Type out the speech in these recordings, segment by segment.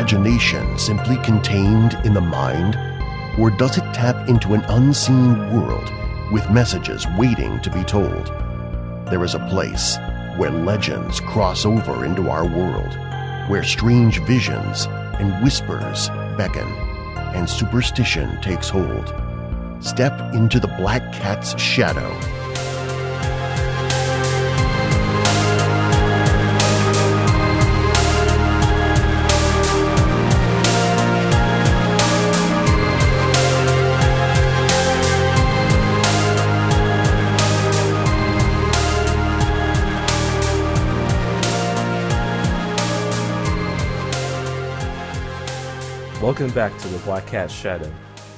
imagination simply contained in the mind? Or does it tap into an unseen world with messages waiting to be told? There is a place where legends cross over into our world, where strange visions and whispers beckon, and superstition takes hold. Step into the Black Cat's shadow. Welcome back to the Black Cat's Shadow.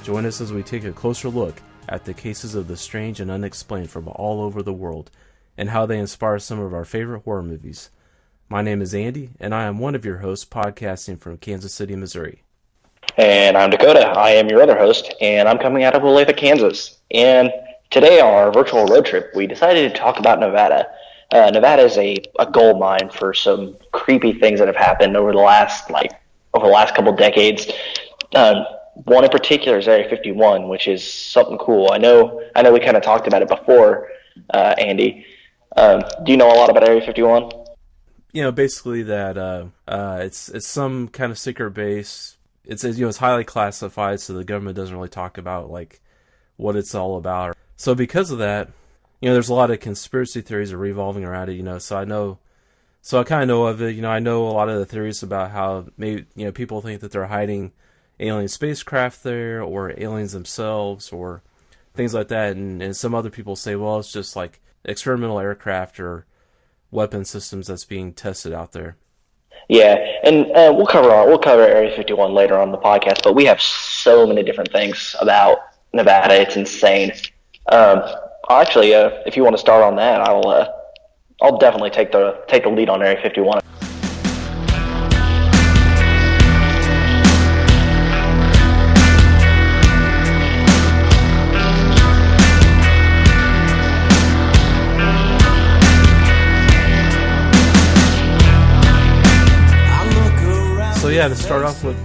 Join us as we take a closer look at the cases of the strange and unexplained from all over the world, and how they inspire some of our favorite horror movies. My name is Andy, and I am one of your hosts podcasting from Kansas City, Missouri. And I'm Dakota. I am your other host, and I'm coming out of Olathe, Kansas. And today on our virtual road trip, we decided to talk about Nevada. Nevada is a gold mine for some creepy things that have happened over the last couple decades. One in particular is Area 51, which is something cool. I know we kind of talked about it before, Andy. Do you know a lot about Area 51? You know, basically that it's some kind of secret base. It's highly classified, so the government doesn't really talk about like what it's all about. So because of that, there's a lot of conspiracy theories revolving around it. So I kind of know of it. I know a lot of the theories about how maybe people think that they're hiding alien spacecraft there, or aliens themselves, or things like that. And some other people say, well, it's just like experimental aircraft or weapon systems that's being tested out there. Yeah, and we'll cover Area 51 later on the podcast. But we have so many different things about Nevada; it's insane. Actually, if you want to start on that, I'll definitely take the lead on Area 51. So yeah, to start off with,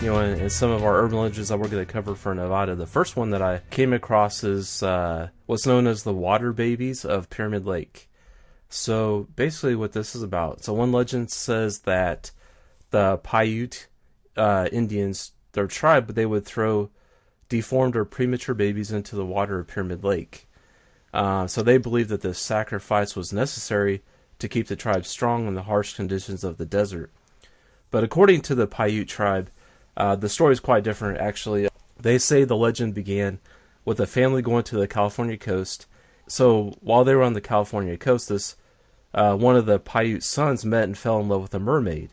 in some of our urban legends that we're going to cover for Nevada, the first one that I came across is what's known as the Water Babies of Pyramid Lake. So basically what this is about. So one legend says that the Paiute Indians, their tribe, they would throw deformed or premature babies into the water of Pyramid Lake. So they believed that this sacrifice was necessary to keep the tribe strong in the harsh conditions of the desert. But according to the Paiute tribe, the story is quite different, actually. They say the legend began with a family going to the California coast. So while they were on the California coast, one of the Paiute sons met and fell in love with a mermaid.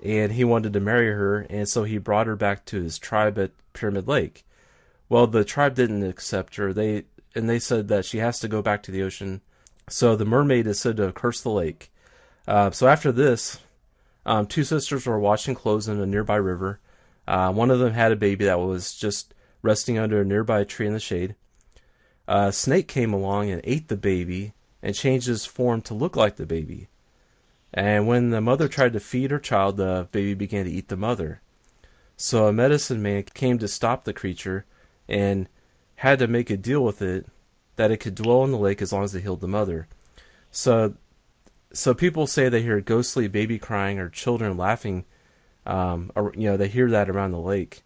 And he wanted to marry her, and so he brought her back to his tribe at Pyramid Lake. Well, the tribe didn't accept her. They said that she has to go back to the ocean. So the mermaid is said to have cursed the lake. So after this, two sisters were washing clothes in a nearby river. One of them had a baby that was just resting under a nearby tree in the shade. A snake came along and ate the baby and changed his form to look like the baby. And when the mother tried to feed her child, the baby began to eat the mother. So a medicine man came to stop the creature and had to make a deal with it that it could dwell in the lake as long as it healed the mother. So people say they hear ghostly baby crying or children laughing. They hear that around the lake.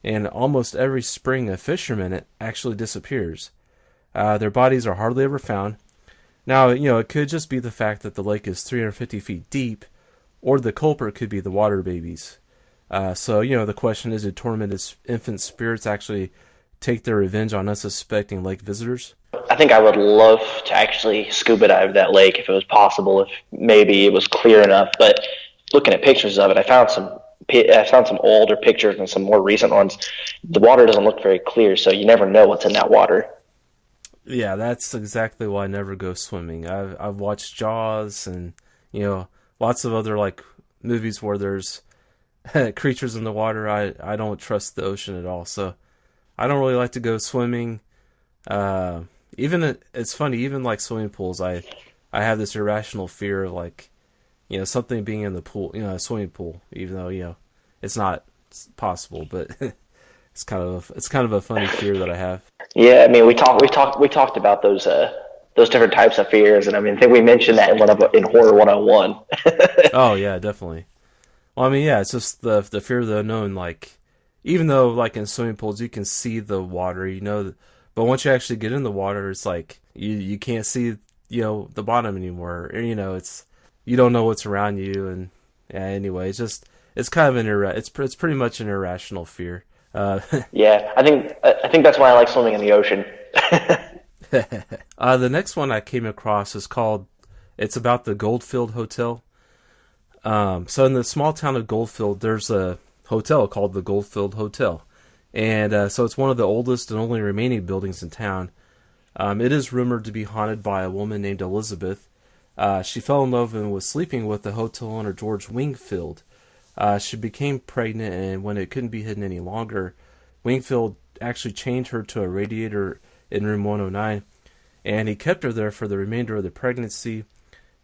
And almost every spring, a fisherman actually disappears. Their bodies are hardly ever found. Now, it could just be the fact that the lake is 350 feet deep, or the culprit could be the water babies. The question is, did tormented infant spirits actually take their revenge on unsuspecting lake visitors? I think I would love to actually scuba dive that lake if it was possible, if maybe it was clear enough. But looking at pictures of it, I found some older pictures and some more recent ones. The water doesn't look very clear, so you never know what's in that water. Yeah, that's exactly why I never go swimming. I've watched Jaws and lots of other movies where there's creatures in the water. I don't trust the ocean at all, so I don't really like to go swimming. It's funny, even like swimming pools, I have this irrational fear of something being in the pool, a swimming pool, even though, it's not possible, but it's kind of a funny fear that I have. Yeah, I mean, we talked about those different types of fears, and I mean, I think we mentioned that in Horror 101. Oh yeah, definitely. Well, I mean, yeah, it's just the fear of the unknown. Like, even though like in swimming pools you can see the water, but once you actually get in the water, it's like you can't see the bottom anymore. Or, it's you don't know what's around you, and yeah. Anyway, it's kind of it's pretty much an irrational fear. Yeah, I think that's why I like swimming in the ocean. The next one I came across it's about the Goldfield Hotel. So in the small town of Goldfield, there's a hotel called the Goldfield Hotel. And so it's one of the oldest and only remaining buildings in town. It is rumored to be haunted by a woman named Elizabeth. She fell in love and was sleeping with the hotel owner George Wingfield. She became pregnant, and when it couldn't be hidden any longer, Wingfield actually chained her to a radiator in room 109, and he kept her there for the remainder of the pregnancy.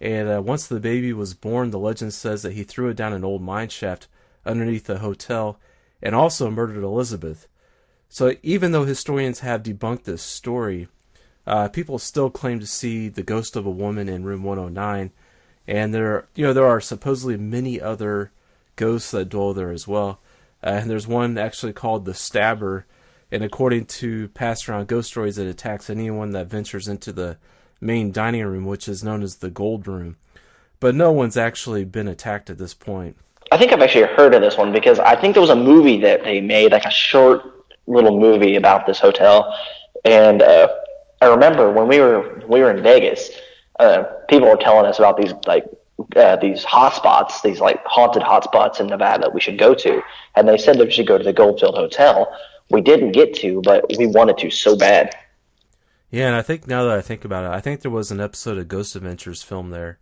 And once the baby was born, the legend says that he threw it down an old mine shaft underneath the hotel and also murdered Elizabeth. So even though historians have debunked this story, people still claim to see the ghost of a woman in room 109, and there are supposedly many other ghosts that dwell there as well. And there's one actually called the Stabber, and according to passed around ghost stories, it attacks anyone that ventures into the main dining room, which is known as the Gold Room. But no one's actually been attacked at this point. I think I've actually heard of this one because I think there was a movie that they made, like a short little movie about this hotel. And I remember when we were in Vegas, people were telling us about these hot spots, these like haunted hot spots in Nevada that we should go to. And they said that we should go to the Goldfield Hotel. We didn't get to, but we wanted to so bad. Yeah, and I think now that I think about it, I think there was an episode of Ghost Adventures filmed there.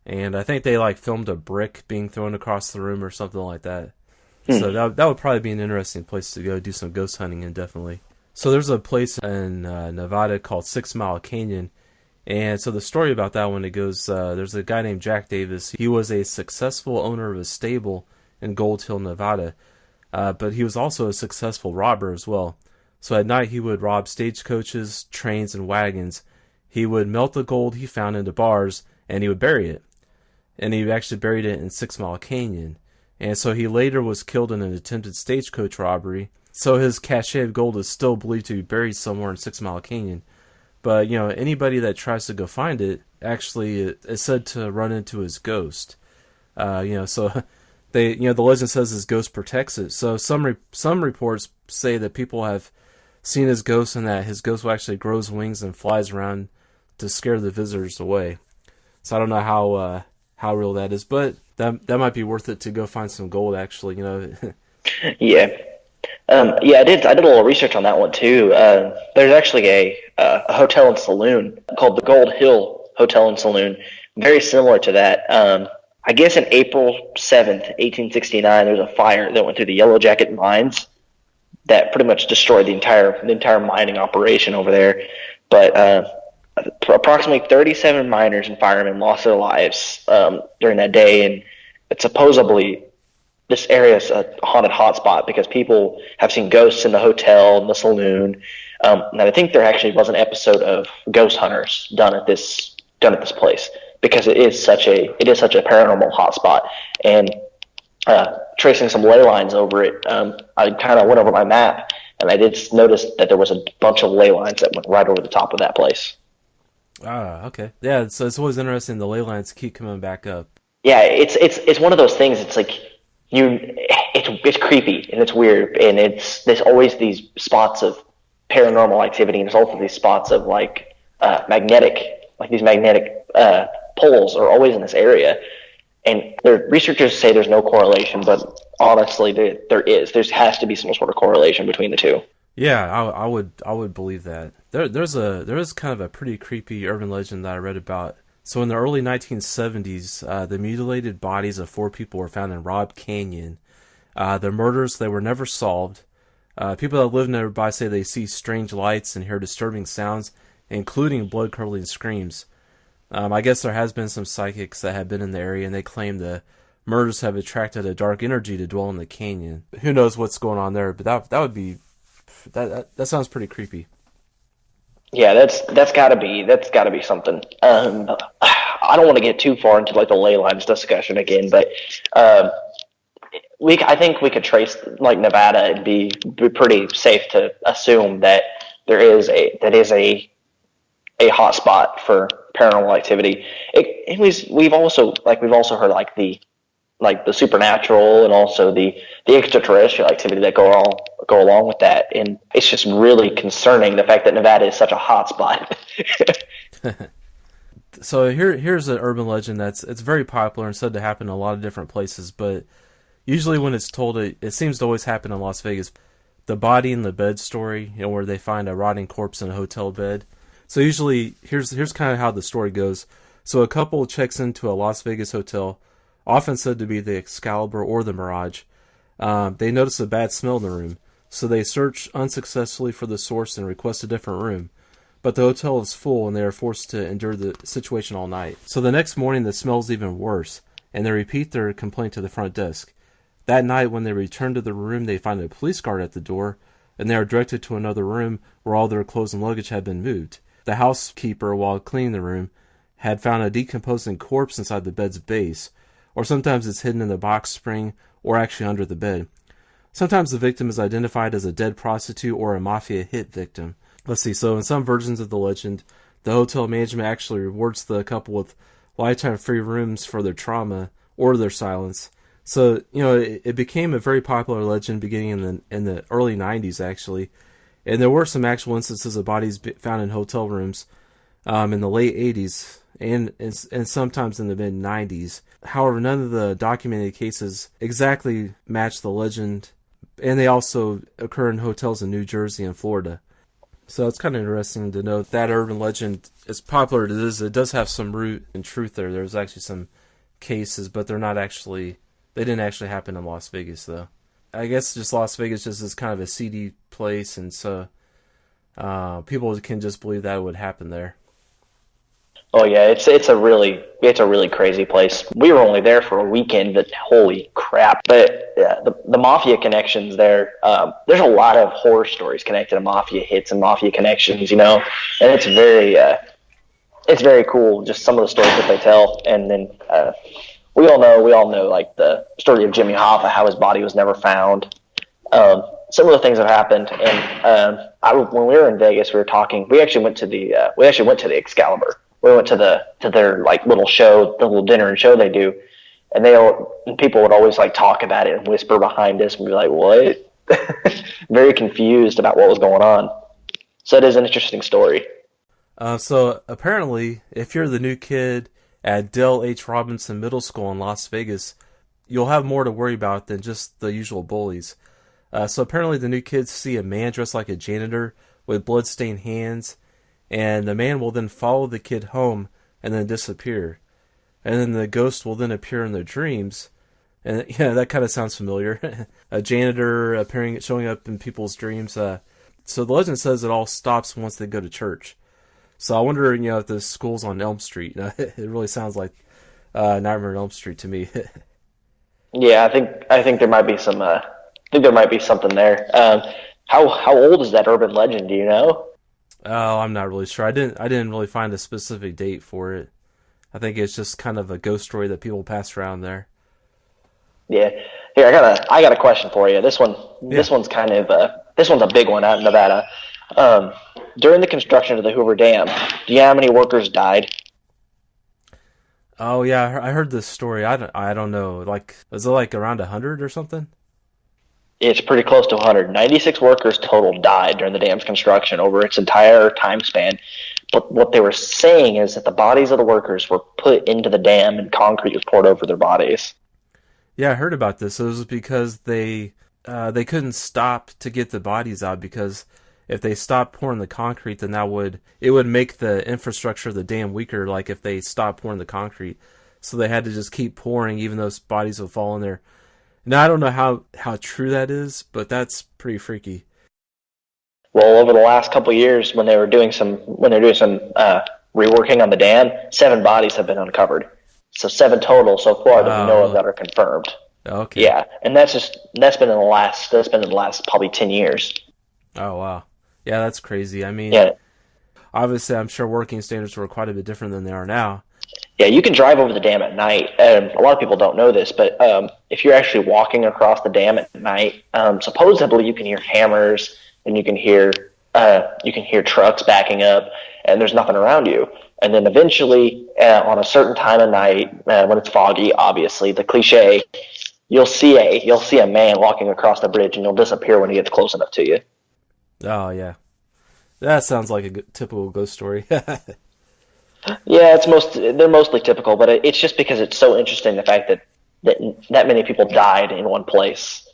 And I think they filmed a brick being thrown across the room or something like that. So that would probably be an interesting place to go do some ghost hunting in, definitely. So there's a place in Nevada called 6 Mile Canyon. And so the story about that one, it goes, there's a guy named Jack Davis. He was a successful owner of a stable in Gold Hill, Nevada. But he was also a successful robber as well. So at night he would rob stagecoaches, trains, and wagons. He would melt the gold he found into bars, and he would bury it. And he actually buried it in 6 Mile Canyon. And so he later was killed in an attempted stagecoach robbery. So his cache of gold is still believed to be buried somewhere in 6 Mile Canyon. But, anybody that tries to go find it actually is said to run into his ghost. So the legend says his ghost protects it. So some reports say that people have seen his ghost and that his ghost actually grows wings and flies around to scare the visitors away. So I don't know how real that is, but that might be worth it to go find some gold, actually. Yeah. I did a little research on that one too. There's actually a hotel and saloon called the Gold Hill Hotel and Saloon, very similar to that. I guess in April 7th, 1869, there was a fire that went through the Yellow Jacket mines that pretty much destroyed the entire mining operation over there. But approximately 37 miners and firemen lost their lives during that day, and it's supposedly this area is a haunted hotspot because people have seen ghosts in the hotel and the saloon. And I think there actually was an episode of Ghost Hunters done at this place because it is such a paranormal hotspot. And tracing some ley lines over it, I kind of went over my map and I did notice that there was a bunch of ley lines that went right over the top of that place. Ah, okay. Yeah, so it's always interesting. The ley lines keep coming back up. Yeah, it's one of those things. It's like it's creepy and it's weird, and there's always these spots of paranormal activity, and there's also these spots of magnetic poles are always in this area. And researchers say there's no correlation, but honestly, there has to be some sort of correlation between the two. Yeah, I would believe that. There is kind of a pretty creepy urban legend that I read about. So in the early 1970s, the mutilated bodies of 4 people were found in Robb Canyon. The murders, they were never solved. People that live nearby say they see strange lights and hear disturbing sounds, including blood-curdling screams. I guess there has been some psychics that have been in the area, and they claim the murders have attracted a dark energy to dwell in the canyon. Who knows what's going on there? But that would be that sounds pretty creepy. Yeah, that's gotta be something. I don't want to get too far into like the ley lines discussion again, but I think we could trace like Nevada and be pretty safe to assume that there is a hot spot for paranormal activity. We've also heard like the supernatural and also the extraterrestrial activity that go along with that, and it's just really concerning the fact that Nevada is such a hot spot. So here's an urban legend it's very popular and said to happen in a lot of different places, but usually when it's told, it seems to always happen in Las Vegas. The body in the bed story, where they find a rotting corpse in a hotel bed. So usually, here's kind of how the story goes. So a couple checks into a Las Vegas hotel, often said to be the Excalibur or the Mirage. They notice a bad smell in the room, so they search unsuccessfully for the source and request a different room. But the hotel is full and they are forced to endure the situation all night. So the next morning the smell is even worse, and they repeat their complaint to the front desk. That night when they return to the room, they find a police guard at the door, and they are directed to another room where all their clothes and luggage had been moved. The housekeeper, while cleaning the room, had found a decomposing corpse inside the bed's base, or sometimes it's hidden in the box spring or actually under the bed. Sometimes the victim is identified as a dead prostitute or a mafia hit victim. Let's see, so in some versions of the legend, the hotel management actually rewards the couple with lifetime free rooms for their trauma or their silence. So, it became a very popular legend beginning in the early 90s, actually. And there were some actual instances of bodies found in hotel rooms in the late 80s and sometimes in the mid-90s. However, none of the documented cases exactly match the legend, and they also occur in hotels in New Jersey and Florida. So it's kind of interesting to note that urban legend, as popular as it is, it does have some root and truth there. There's actually some cases, but they didn't actually happen in Las Vegas, though. I guess just Las Vegas just is kind of a seedy place, and so people can just believe that would happen there. Oh yeah, it's a really crazy place. We were only there for a weekend, but holy crap! But yeah, the mafia connections there. There's a lot of horror stories connected to mafia hits and mafia connections, and it's very cool. Just some of the stories that they tell, and then we all know like the story of Jimmy Hoffa, how his body was never found. Similar things have happened, and when we were in Vegas, we were talking. We actually went to the Excalibur. We went to their like little show, the little dinner and show they do, and people would always like talk about it and whisper behind us and be like, "What?" Very confused about what was going on. So it is an interesting story. So apparently, if you're the new kid at Dale H. Robinson Middle School in Las Vegas, you'll have more to worry about than just the usual bullies. So apparently, the new kids see a man dressed like a janitor with blood-stained hands, and the man will then follow the kid home and then disappear. And then the ghost will then appear in their dreams. And that kind of sounds familiar. A janitor showing up in people's dreams. So the legend says it all stops once they go to church. So I wonder, if the school's on Elm Street. It really sounds like Nightmare on Elm Street to me. Yeah, I think there might be some. I think there might be something there. How old is that urban legend? Do you know? Oh, I'm not really sure. I didn't really find a specific date for it. I think it's just kind of a ghost story that people pass around there. Yeah. Here, I got a question for you. This one's a big one out in Nevada. During the construction of the Hoover Dam, do you know how many workers died? Oh yeah, I heard this story. I don't know. Like, was it like around 100 or something? It's pretty close to 100. 96 workers total died during the dam's construction over its entire time span. But what they were saying is that the bodies of the workers were put into the dam and concrete was poured over their bodies. Yeah, I heard about this. It was because they couldn't stop to get the bodies out, because if they stopped pouring the concrete, then it would make the infrastructure of the dam weaker, like if they stopped pouring the concrete. So they had to just keep pouring, even though bodies would fall in there. Now, I don't know how true that is, but that's pretty freaky. Well, over the last couple of years, when they're doing some reworking on the dam, 7 bodies have been uncovered. So 7 total so far that we know of that are confirmed. Okay. Yeah, and that's been in the last probably 10 years. Oh wow. Yeah, that's crazy. I mean, Yeah. Obviously, I'm sure working standards were quite a bit different than they are now. Yeah, you can drive over the dam at night, and a lot of people don't know this, but if you're actually walking across the dam at night, supposedly you can hear hammers and you can hear trucks backing up, and there's nothing around you. And then eventually, on a certain time of night, when it's foggy, obviously the cliche, you'll see a man walking across the bridge, and he'll disappear when he gets close enough to you. Oh yeah, that sounds like a typical ghost story. Yeah, they're mostly typical, but it's just because it's so interesting the fact that many people died in one place.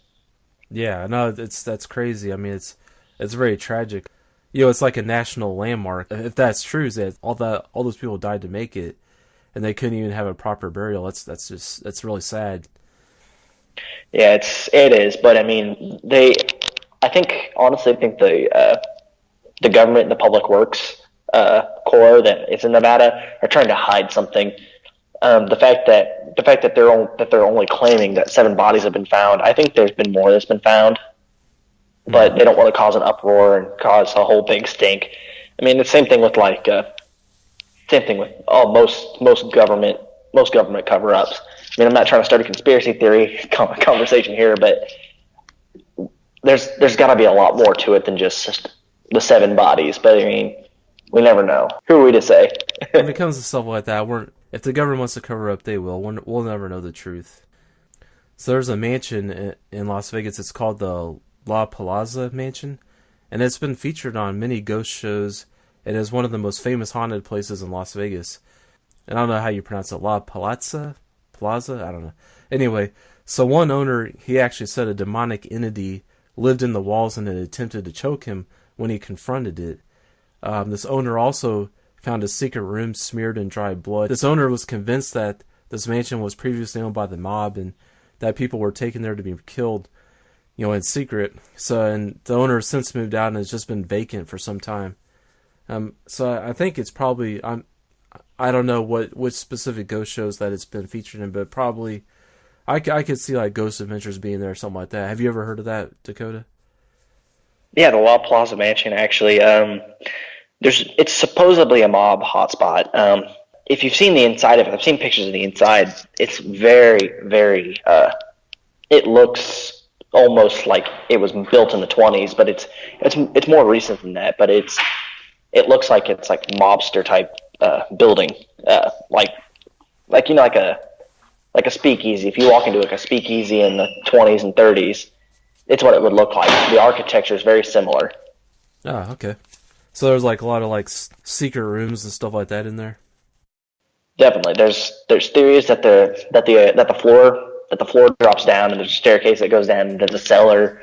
Yeah, no, that's crazy. I mean, it's very tragic. You know, it's like a national landmark. If that's true, is that all those people died to make it, and they couldn't even have a proper burial. That's really sad. Yeah, it is, but I mean, honestly think the government and the public works Corps that is in Nevada are trying to hide something. The fact that they're only claiming that 7 bodies have been found. I think there's been more that's been found, but they don't want to cause an uproar and cause a whole big stink. I mean, the same thing with most government cover-ups. I mean, I'm not trying to start a conspiracy theory conversation here, but there's got to be a lot more to it than just the 7 bodies. But I mean, we never know. Who are we to say? When it comes to stuff like that, if the government wants to cover up, they will. We'll never know the truth. So there's a mansion in Las Vegas. It's called the La Plaza Mansion, and it's been featured on many ghost shows. It is one of the most famous haunted places in Las Vegas. And I don't know how you pronounce it. La Plaza? Plaza? I don't know. Anyway, so one owner, he actually said a demonic entity lived in the walls and had attempted to choke him when he confronted it. This owner also found a secret room smeared in dried blood. This owner was convinced that this mansion was previously owned by the mob and that people were taken there to be killed, in secret. And the owner has since moved out and has just been vacant for some time. So I think it's probably, I don't know which specific ghost shows that it's been featured in, but probably I could see like Ghost Adventures being there or something like that. Have you ever heard of that, Dakota? Yeah, the La Plaza Mansion, actually. It's supposedly a mob hotspot. If you've seen the inside of it, I've seen pictures of the inside. It's very, very. It looks almost like it was built in the 20s, but it's more recent than that. But it looks like it's like mobster type building, like a speakeasy. If you walk into like a speakeasy in the 20s and 30s, it's what it would look like. The architecture is very similar. Oh, okay. So there's like a lot of like secret rooms and stuff like that in there. Definitely, there's theories that the floor drops down and there's a staircase that goes down into the cellar.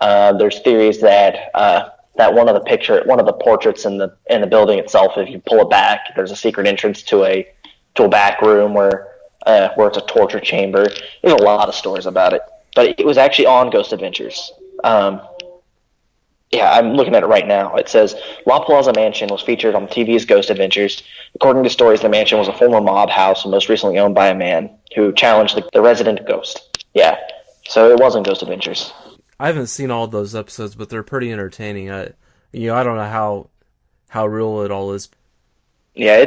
There's theories that one of the portraits in the building itself, if you pull it back, there's a secret entrance to a back room where it's a torture chamber. There's a lot of stories about it, but it was actually on Ghost Adventures. Yeah, I'm looking at it right now. It says, La Plaza Mansion was featured on TV's Ghost Adventures. According to stories, the mansion was a former mob house and most recently owned by a man who challenged the resident ghost. Yeah, so it wasn't Ghost Adventures. I haven't seen all those episodes, but they're pretty entertaining. I don't know how real it all is. Yeah,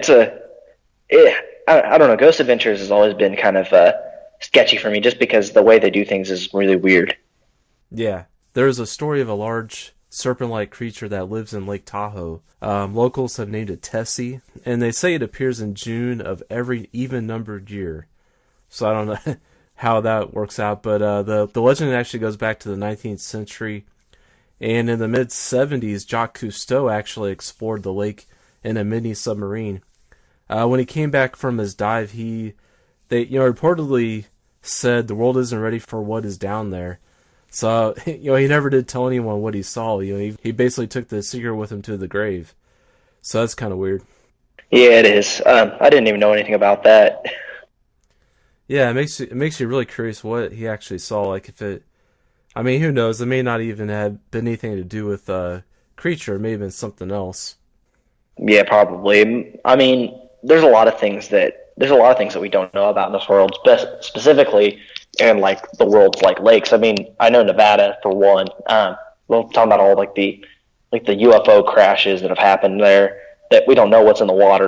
I don't know. Ghost Adventures has always been kind of sketchy for me just because the way they do things is really weird. Yeah, there's a story of a large serpent-like creature that lives in Lake Tahoe. Locals have named it Tessie, and they say it appears in June of every even-numbered year. So I don't know how that works out, but the legend actually goes back to the 19th century, and in the mid-70s, Jacques Cousteau actually explored the lake in a mini-submarine. When he came back from his dive, they reportedly said the world isn't ready for what is down there. So, he never did tell anyone what he saw. He basically took the secret with him to the grave. So that's kind of weird. Yeah, it is. I didn't even know anything about that. Yeah, it makes you really curious what he actually saw. Like who knows? It may not even have been anything to do with creature. It may have been something else. Yeah, probably. I mean, there's a lot of things that there's a lot of things that we don't know about in this world, specifically in like the world's like lakes. I mean, I know Nevada for one. We're talking about all like the UFO crashes that have happened there that we don't know what's in the water.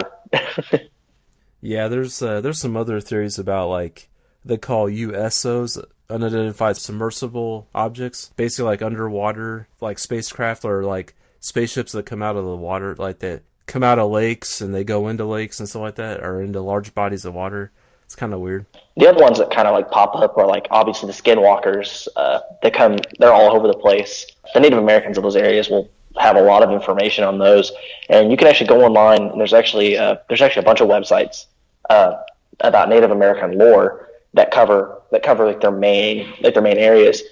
Yeah, there's some other theories about like they call USOs, unidentified submersible objects, basically like underwater like spacecraft or like spaceships that come out of the water, like that come out of lakes and they go into lakes and stuff like that, or into large bodies of water. It's kind of weird. The other ones that kind of like pop up are like obviously the skinwalkers. They're all over the place. The Native Americans of those areas will have a lot of information on those, and you can actually go online. And there's actually a bunch of websites about Native American lore that cover like their main areas.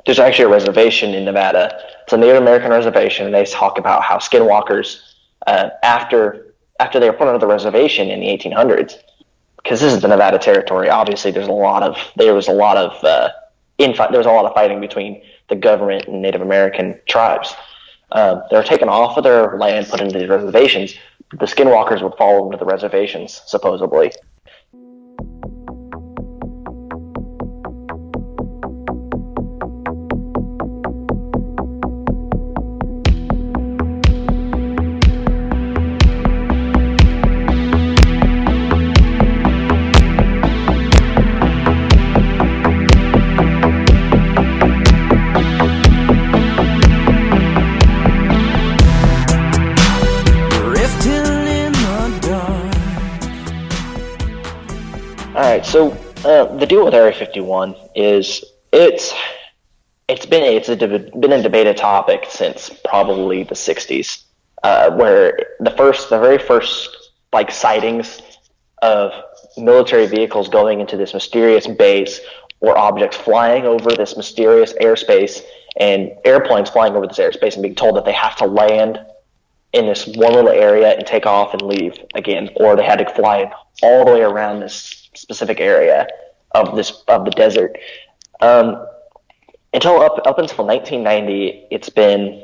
There's actually a reservation in Nevada. It's a Native American reservation, and they talk about how skinwalkers after they were put onto the reservation in the 1800s, because this is the Nevada territory. Obviously, there was a lot of fighting between the government and Native American tribes. They were taken off of their land, put into these reservations. The skinwalkers would fall into the reservations, supposedly. Alright, so the deal with Area 51 is it's been a debated topic since probably the 60s, where the very first like sightings of military vehicles going into this mysterious base, or objects flying over this mysterious airspace, and airplanes flying over this airspace and being told that they have to land in this one little area and take off and leave again, or they had to fly all the way around this specific area of the desert. Until up until 1990, it's been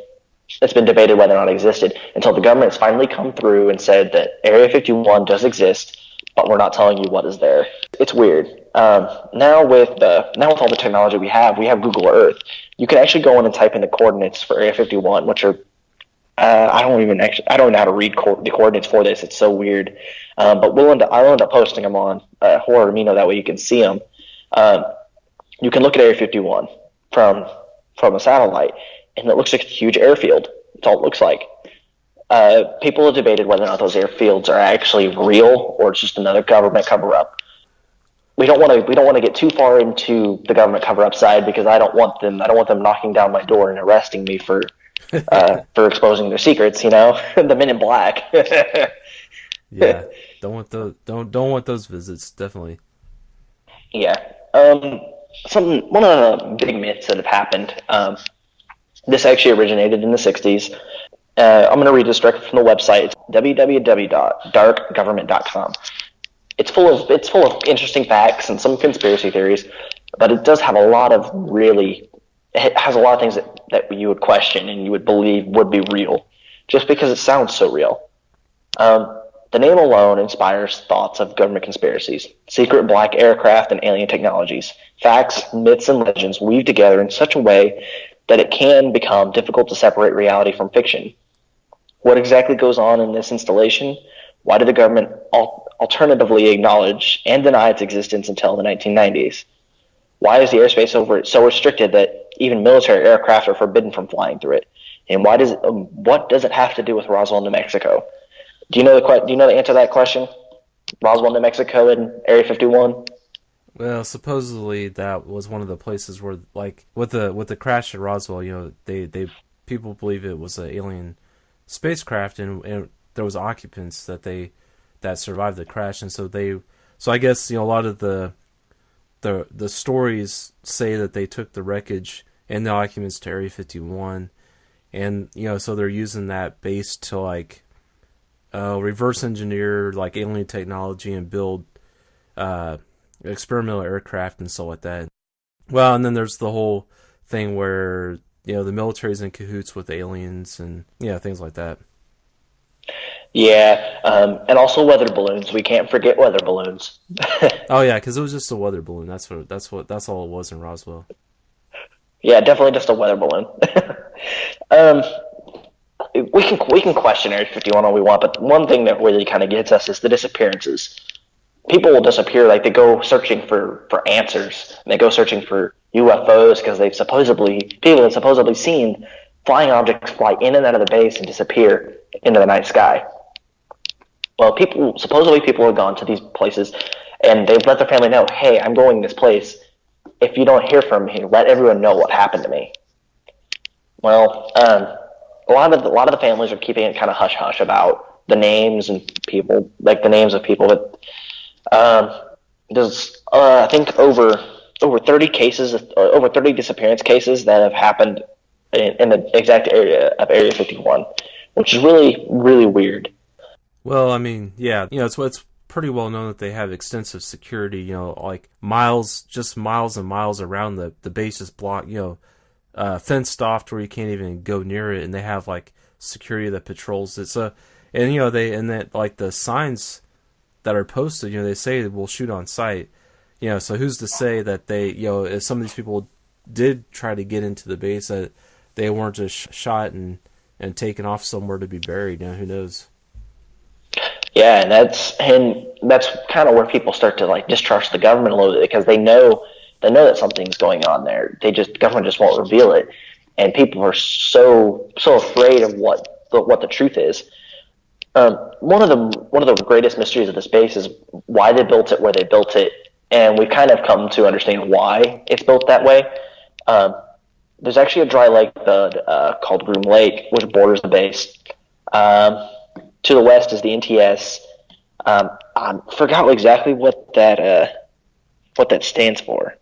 debated whether or not it existed, until the government's finally come through and said that Area 51 does exist, but we're not telling you what is there. It's weird. Now with all the technology we have Google Earth. You can actually go in and type in the coordinates for Area 51, which are I don't even know how to read the coordinates for this. It's so weird. But I'll end up posting them on Horror Amino. That way you can see them. You can look at Area 51 from a satellite, and it looks like a huge airfield. That's all it looks like. People have debated whether or not those airfields are actually real or it's just another government cover-up. We don't want to get too far into the government cover-up side, because I don't want them knocking down my door and arresting me for exposing their secrets, you know, the Men in Black. Yeah, don't want those visits, definitely. Yeah. One of the big myths that have happened. This actually originated in the 60s. I'm going to read this directly from the website. It's www.darkgovernment.com. It's full of interesting facts and some conspiracy theories, but it does have a lot of things that you would question and you would believe would be real, just because it sounds so real. The name alone inspires thoughts of government conspiracies, secret black aircraft and alien technologies. Facts, myths, and legends weave together in such a way that it can become difficult to separate reality from fiction. What exactly goes on in this installation? Why did the government alternatively acknowledge and deny its existence until the 1990s? Why is the airspace over it so restricted that even military aircraft are forbidden from flying through it? And what does it have to do with Roswell, New Mexico? Do you know the answer to that question? Roswell, New Mexico, and Area 51? Well, supposedly that was one of the places where, like, with the crash at Roswell, you know, people believe it was an alien spacecraft, and there was occupants that survived the crash, and so I guess, you know, a lot of the stories say that they took the wreckage and the occupants to Area 51, and, you know, so they're using that base to, like, reverse engineer like alien technology and build experimental aircraft and stuff like that. Well, and then there's the whole thing where, you know, the military's in cahoots with aliens and, you know, things like that. Yeah, and also weather balloons. We can't forget weather balloons. Oh yeah, because it was just a weather balloon. That's all it was in Roswell. Yeah, definitely just a weather balloon. um, we can question Area 51 all we want, but one thing that really kind of gets us is the disappearances. People will disappear, like they go searching for answers, and they go searching for UFOs because people have supposedly seen flying objects fly in and out of the base and disappear into the night sky. Well, people have gone to these places, and they've let their family know, hey, I'm going this place. If you don't hear from me, let everyone know what happened to me. Well, a lot of the families are keeping it kind of hush hush about the names and people, like the names of people. But there's I think over 30 cases, over 30 disappearance cases that have happened in the exact area of Area 51, which is really, really weird. Well, I mean, yeah, it's pretty well known that they have extensive security, like just miles and miles around the base is blocked, fenced off to where you can't even go near it, and they have like security that patrols it. So, and that like the signs that are posted, they say we'll shoot on sight. So who's to say that they, if some of these people did try to get into the base, that they weren't just shot and taken off somewhere to be buried? Who knows? Yeah, and that's kind of where people start to like distrust the government a little bit, because they know that something's going on there. Government just won't reveal it, and people are so afraid of what the truth is. One of the greatest mysteries of the space is why they built it where they built it, and we've kind of come to understand why it's built that way. There's actually a dry lake called Groom Lake, which borders the base. To the west is the NTS. I forgot exactly what that stands for.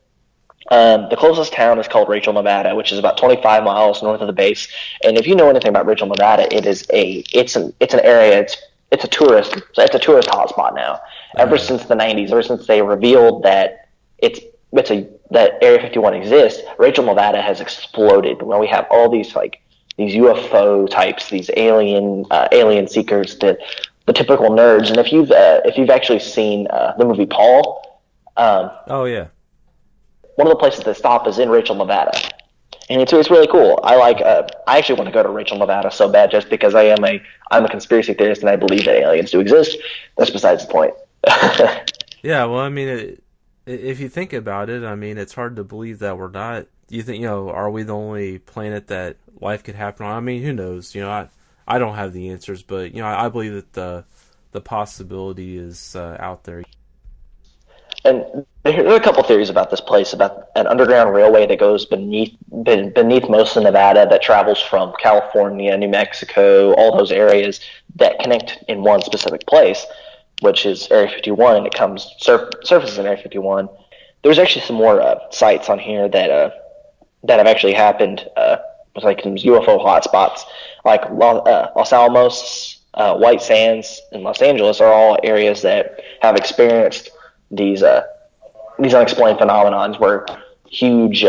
The closest town is called Rachel, Nevada, which is about 25 miles north of the base. And if you know anything about Rachel, Nevada, it's an area. It's a tourist hotspot now. Ever since the 90s, ever since they revealed that that Area 51 exists, Rachel, Nevada has exploded. Well, we have all these these UFO types, these alien seekers, the typical nerds. And if you've actually seen the movie Paul, oh yeah, one of the places they stop is in Rachel, Nevada, and it's really cool. I actually want to go to Rachel, Nevada so bad, just because I'm a conspiracy theorist and I believe that aliens do exist. That's besides the point. Yeah, well, I mean, if you think about it, I mean, it's hard to believe that we're not. You think, are we the only planet that life could happen on? I mean, who knows? I don't have the answers, but I believe that the possibility is out there. And there are a couple theories about this place, about an underground railway that goes beneath most of Nevada, that travels from California, New Mexico, all those areas that connect in one specific place, which is Area 51, and it surfaces in Area 51. There's actually some more sites on here that have actually happened, with like some UFO hotspots, like Los Alamos, White Sands, and Los Angeles are all areas that have experienced these unexplained phenomenons where huge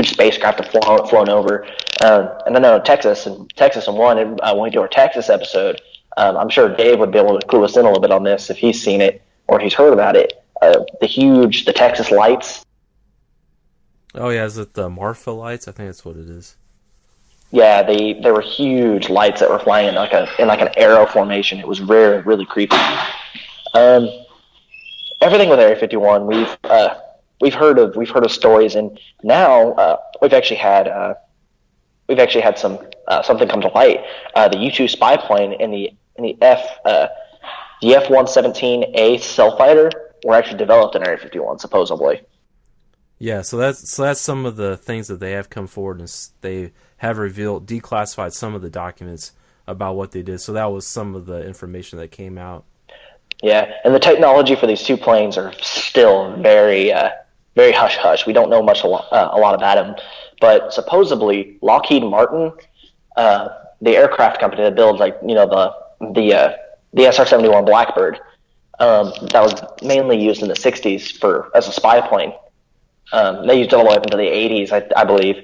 spacecraft have flown over. And then Texas and one, when we do our Texas episode, I'm sure Dave would be able to clue us in a little bit on this if he's seen it or he's heard about it. The Texas lights. Oh yeah, is it the Marfa lights? I think that's what it is. Yeah, they were huge lights that were flying in like an arrow formation. It was really creepy. Everything with Area 51, we've heard of stories, and now we've actually had some something come to light. The U-2 spy plane and the F-117A stealth fighter were actually developed in Area 51, supposedly. Yeah, so that's some of the things that they have come forward, and they have declassified some of the documents about what they did. So that was some of the information that came out. Yeah, and the technology for these two planes are still very hush hush. We don't know a lot about them, but supposedly Lockheed Martin, the aircraft company that builds the SR-71 Blackbird, that was mainly used in the 60s as a spy plane. They used it all the way up into the 80s, I believe.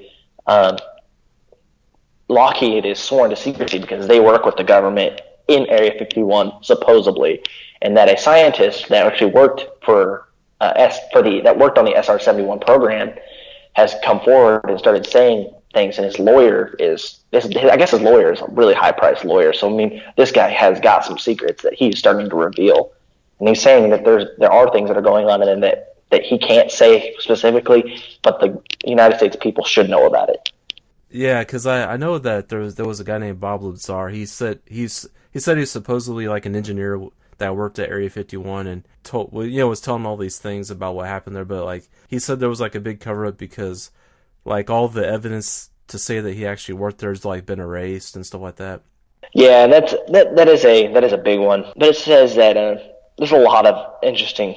Lockheed is sworn to secrecy because they work with the government in Area 51, supposedly, and that a scientist that actually worked that worked on the SR-71 program has come forward and started saying things, and his lawyer is a really high-priced lawyer. So I mean, this guy has got some secrets that he's starting to reveal, and he's saying that there are things that are going on, and that he can't say specifically, but the United States people should know about it. Yeah, because I know that there was a guy named Bob Lazar. He said he's supposedly like an engineer that worked at Area 51 and was telling all these things about what happened there. But like he said, there was like a big cover up because like all the evidence to say that he actually worked there has like been erased and stuff like that. Yeah, that is a big one. But it says that there's a lot of interesting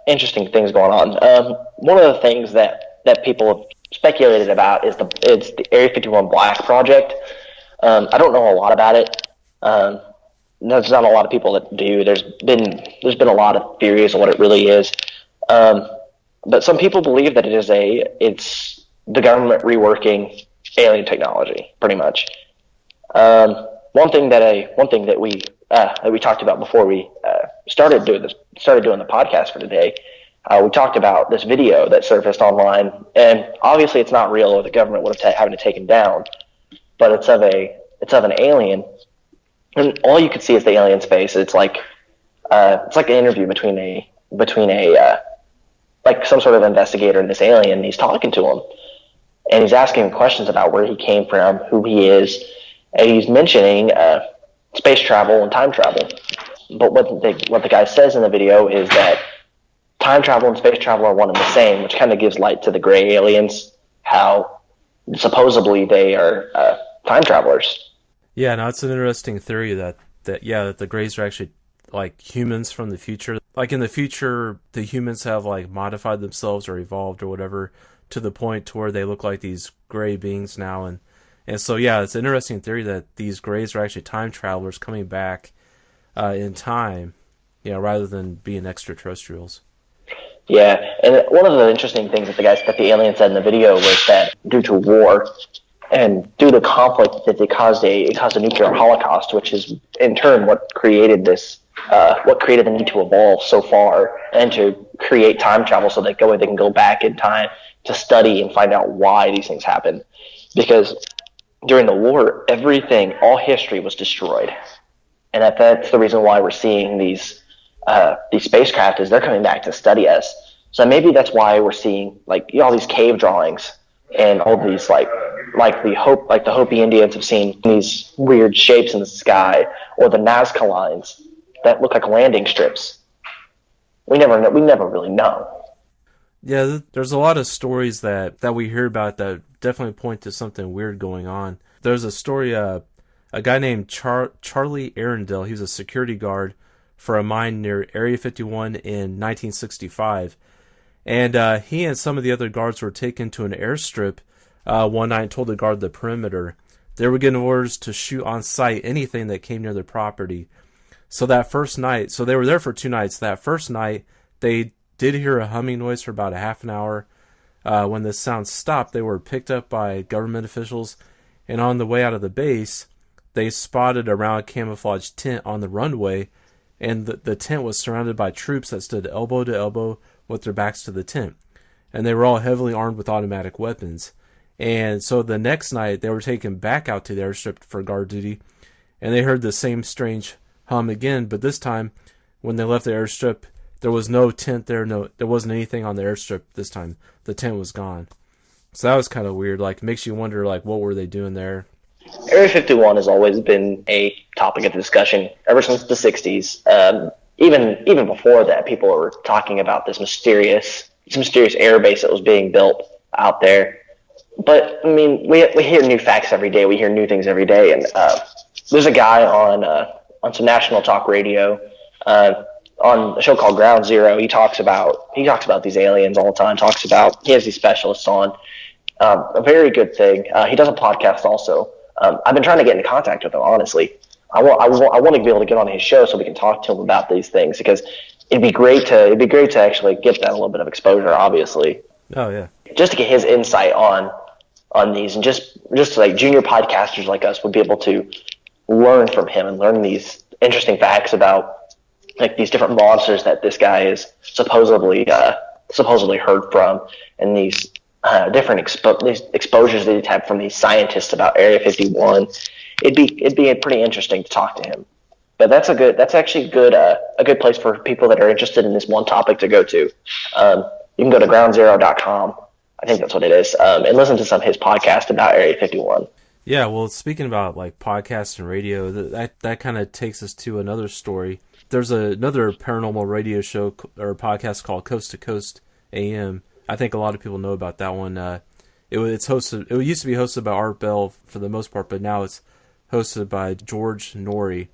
things going on. One of the things that people have speculated about is the Area 51 Black Project. I don't know a lot about it. There's not a lot of people that do. There's been a lot of theories on what it really is. But some people believe that it's the government reworking alien technology, pretty much. One thing that we talked about before we started doing the podcast for today. We talked about this video that surfaced online, and obviously it's not real, or the government would have having it taken down. But it's of an alien, and all you could see is the alien's face. It's like an interview between like some sort of investigator and this alien. And he's talking to him, and he's asking him questions about where he came from, who he is, and he's mentioning space travel and time travel. But what the guy says in the video is that time travel and space travel are one and the same, which kind of gives light to the gray aliens, how supposedly they are time travelers. Yeah, no, it's an interesting theory that the Greys are actually like humans from the future. Like in the future, the humans have like modified themselves or evolved or whatever to the point to where they look like these gray beings now. And so, yeah, it's an interesting theory that these Greys are actually time travelers coming back in time, rather than being extraterrestrials. Yeah, and one of the interesting things that the alien said in the video was that due to war and due to conflict, that it caused a nuclear holocaust, which is in turn what created the need to evolve so far and to create time travel so that they can go back in time to study and find out why these things happen. Because during the war, all history was destroyed, and that's the reason why we're seeing these spacecraft is they're coming back to study us. So maybe that's why we're seeing all these cave drawings and all these like the Hopi Indians have seen these weird shapes in the sky, or the Nazca lines that look like landing strips. We never really know. Yeah, there's a lot of stories that we hear about that definitely point to something weird going on. There's a story, a guy named Charlie Arundel. He was a security guard for a mine near Area 51 in 1965. And he and some of the other guards were taken to an airstrip one night and told to guard the perimeter. They were given orders to shoot on sight anything that came near their property. So that first night, so they were there for 2 nights. That first night, they did hear a humming noise for about a half an hour. When the sound stopped, they were picked up by government officials. And on the way out of the base, they spotted a round camouflage tent on the runway. And the tent was surrounded by troops that stood elbow to elbow with their backs to the tent. And they were all heavily armed with automatic weapons. And so the next night, they were taken back out to the airstrip for guard duty. And they heard the same strange hum again. But this time, when they left the airstrip, there was no tent there. There wasn't anything on the airstrip this time. The tent was gone. So that was kind of weird. Makes you wonder, what were they doing there? Area 51 has always been a topic of discussion ever since the 60s. Even before that, people were talking about this mysterious air base that was being built out there. But I mean, we hear new facts every day. We hear new things every day. And there's a guy on some national talk radio on a show called Ground Zero. He talks about these aliens all the time. He has these specialists on. A very good thing. He does a podcast also. I've been trying to get into contact with him, honestly. I want to be able to get on his show so we can talk to him about these things, because it'd be great to actually get that a little bit of exposure, obviously. Oh yeah. Just to get his insight on these, and just like junior podcasters like us would be able to learn from him and learn these interesting facts about like these different monsters that this guy is supposedly heard from, and these different exposures that he'd had from these scientists about Area 51. It'd be pretty interesting to talk to him. But that's actually a good place for people that are interested in this one topic to go to. You can go to groundzero.com. I think that's what it is, and listen to some of his podcasts about Area 51. Yeah, well, speaking about like podcasts and radio, that kind of takes us to another story. There's another paranormal radio show or podcast called Coast to Coast AM. I think a lot of people know about that one. It's hosted. It used to be hosted by Art Bell for the most part, but now it's hosted by George Noory.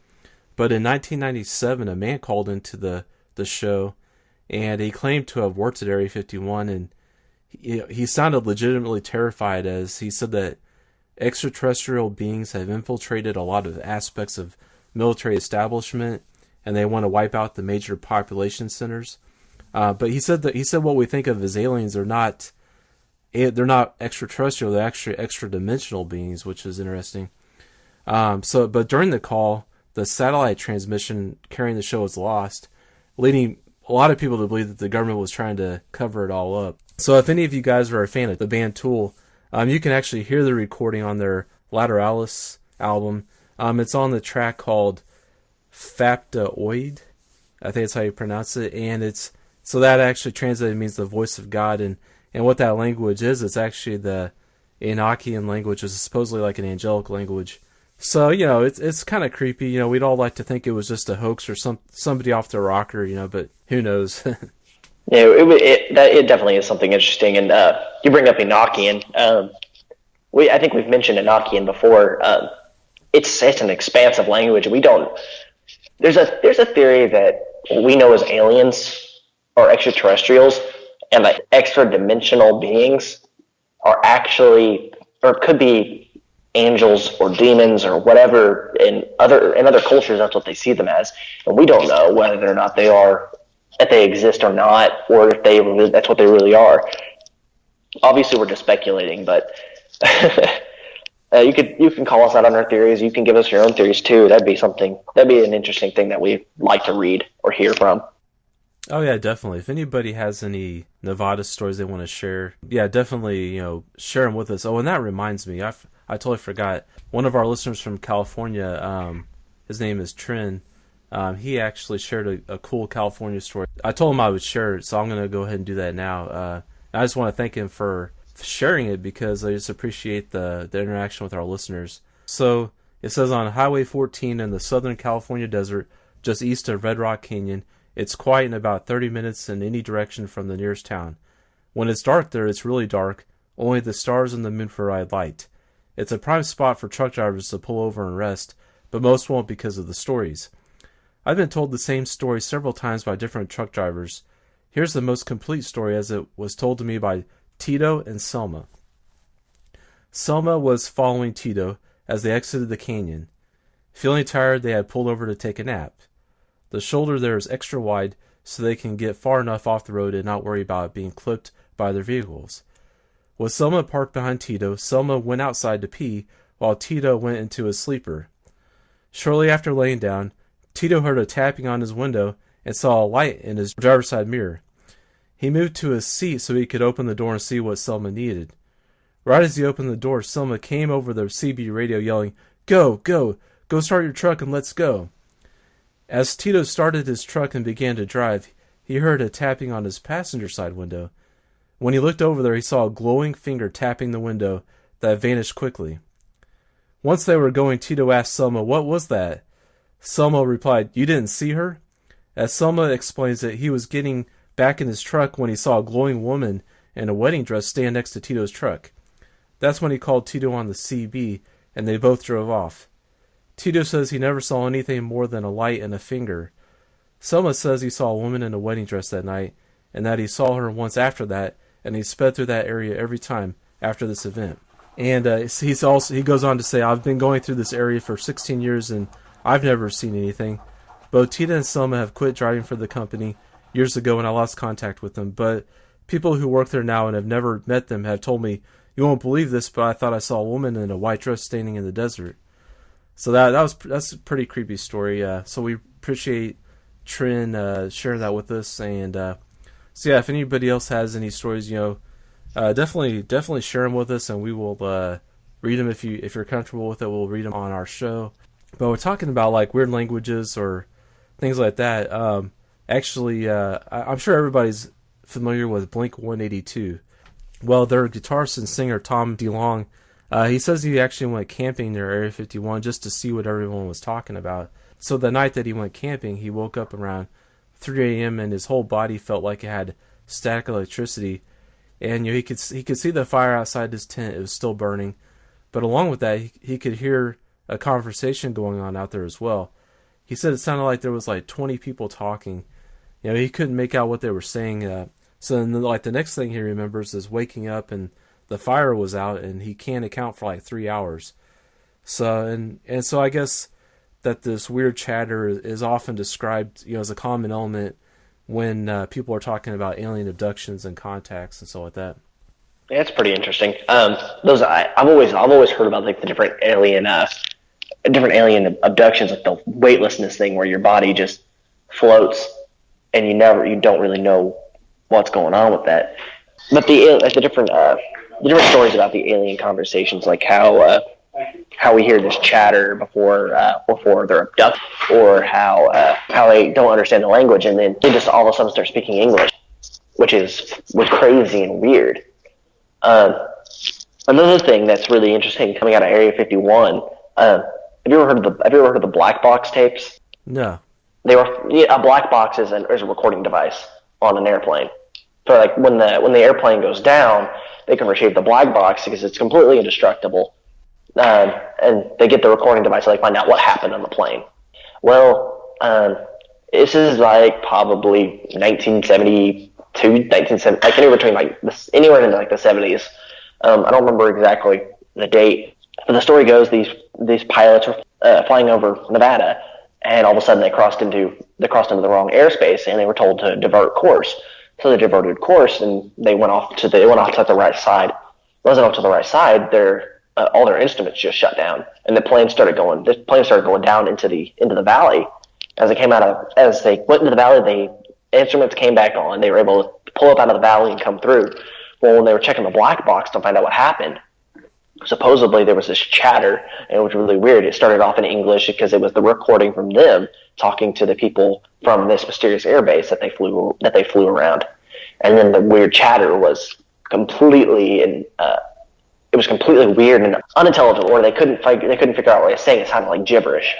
But in 1997, a man called into the show, and he claimed to have worked at Area 51, and he sounded legitimately terrified, as he said that extraterrestrial beings have infiltrated a lot of aspects of military establishment, and they want to wipe out the major population centers. But he said what we think of as aliens are not. They're not extraterrestrial. They're actually extra-dimensional beings, which is interesting. But during the call, the satellite transmission carrying the show was lost, leading a lot of people to believe that the government was trying to cover it all up. So if any of you guys are a fan of the band Tool, you can actually hear the recording on their Lateralis album. It's on the track called Phaptoid. I think that's how you pronounce it. And so that actually translated means the voice of God. And what that language is, it's actually the Enochian language, which is supposedly like an angelic language. So, it's kind of creepy. We'd all like to think it was just a hoax or somebody off their rocker, but who knows? Yeah, it definitely is something interesting. And you bring up Enochian. I think we've mentioned Enochian before. It's an expansive language. There's a theory that what we know as aliens or extraterrestrials and like extra-dimensional beings are actually, or could be, angels or demons or whatever. In other cultures, that's what they see them as, and we don't know whether or not if they exist or not, or if that's what they really are. Obviously, we're just speculating, but you can call us out on our theories. You can give us your own theories too. That'd be an interesting thing that we'd like to read or hear from. Oh yeah, definitely. If anybody has any Nevada stories they want to share, yeah, definitely, share them with us. Oh, and that reminds me, I totally forgot. One of our listeners from California, his name is Trin. He actually shared a cool California story. I told him I would share it, so I'm going to go ahead and do that now. I just want to thank him for sharing it, because I just appreciate the interaction with our listeners. So it says, on Highway 14 in the Southern California desert, just east of Red Rock Canyon, it's quiet in about 30 minutes in any direction from the nearest town. When it's dark there, it's really dark. Only the stars and the moon provide light. It's a prime spot for truck drivers to pull over and rest, but most won't because of the stories. I've been told the same story several times by different truck drivers. Here's the most complete story as it was told to me by Tito and Selma. Selma was following Tito as they exited the canyon. Feeling tired, they had pulled over to take a nap. The shoulder there is extra wide so they can get far enough off the road and not worry about being clipped by their vehicles. With Selma parked behind Tito, Selma went outside to pee while Tito went into his sleeper. Shortly after laying down, Tito heard a tapping on his window and saw a light in his driver's side mirror. He moved to his seat so he could open the door and see what Selma needed. Right as he opened the door, Selma came over the CB radio yelling, "Go, go, go start your truck and let's go." As Tito started his truck and began to drive, he heard a tapping on his passenger side window. When he looked over there, he saw a glowing finger tapping the window that vanished quickly. Once they were going, Tito asked Selma, "What was that?" Selma replied, "You didn't see her?" As Selma explains it, he was getting back in his truck when he saw a glowing woman in a wedding dress stand next to Tito's truck. That's when he called Tito on the CB, and they both drove off. Tito says he never saw anything more than a light and a finger. Selma says he saw a woman in a wedding dress that night, and that he saw her once after that, and he sped through that area every time after this event. And he goes on to say, "I've been going through this area for 16 years, and I've never seen anything. Both Tito and Selma have quit driving for the company years ago, and I lost contact with them. But people who work there now and have never met them have told me, 'You won't believe this, but I thought I saw a woman in a white dress standing in the desert.'" So that's a pretty creepy story. So we appreciate Trin sharing that with us. And so yeah, if anybody else has any stories, definitely share them with us, and we will read them if you're comfortable with it. We'll read them on our show. But we're talking about like weird languages or things like that. Actually, I'm sure everybody's familiar with Blink-182. Well, their guitarist and singer Tom DeLonge, he says he actually went camping near Area 51 just to see what everyone was talking about. So the night that he went camping, he woke up around 3 a.m. and his whole body felt like it had static electricity. And he could see the fire outside his tent. It was still burning. But along with that, he could hear a conversation going on out there as well. He said it sounded like there was like 20 people talking. He couldn't make out what they were saying. So then, like, the next thing he remembers is waking up and the fire was out, and he can't account for like 3 hours. So and so I guess that this weird chatter is often described, as a common element when people are talking about alien abductions and contacts and stuff like that. Yeah, it's pretty interesting. I've always heard about like the different alien abductions, like the weightlessness thing, where your body just floats and you don't really know what's going on with that. But the different stories about the alien conversations, like how we hear this chatter before they're abducted, or how they don't understand the language and then they just all of a sudden start speaking English, which was crazy and weird. Another thing that's really interesting coming out of Area 51. Have you ever heard of the black box tapes? No. A black box is a recording device on an airplane. So like when the airplane goes down, they can retrieve the black box because it's completely indestructible. And they get the recording device so they find out what happened on the plane. Well, this is like probably 1972, 1970, like anywhere in like the 70s. I don't remember exactly the date, but the story goes these pilots were flying over Nevada, and all of a sudden they crossed into the wrong airspace, and they were told to divert course. So they diverted course, and they went off to the right side. Wasn't off to the right side. All their instruments just shut down, and the plane started going down into the valley. As they went into the valley, the instruments came back on. They were able to pull up out of the valley and come through. Well, when they were checking the black box to find out what happened, supposedly there was this chatter, and it was really weird. It started off in English because it was the recording from them talking to the people from this mysterious airbase that they flew around, and then the weird chatter was completely weird and unintelligible, or they couldn't figure out what they were saying. It sounded like gibberish.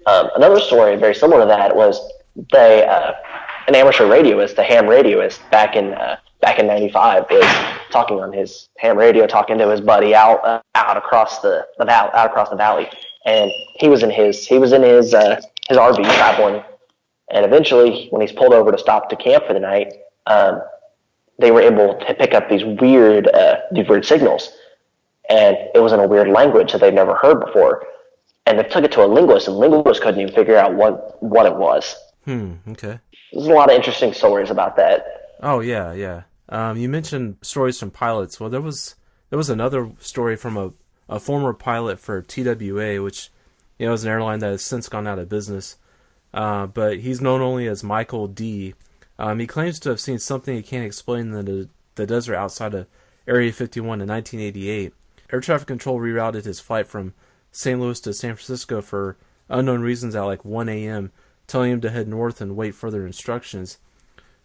Another story very similar to that was an amateur radioist, a ham radioist, back in '95, was talking on his ham radio, talking to his buddy out across the valley, and he was in his RV traveling, and eventually when he's pulled over to stop to camp for the night, they were able to pick up these weird signals, and it was in a weird language that they'd never heard before, and they took it to a linguist, and the linguist couldn't even figure out what it was. Okay. There's a lot of interesting stories about that. Oh yeah. You mentioned stories from pilots. Well, there was another story from a former pilot for TWA, which is an airline that has since gone out of business. But he's known only as Michael D. He claims to have seen something he can't explain in the desert outside of Area 51 in 1988. Air traffic control rerouted his flight from St. Louis to San Francisco for unknown reasons at like 1 a.m., telling him to head north and wait further instructions.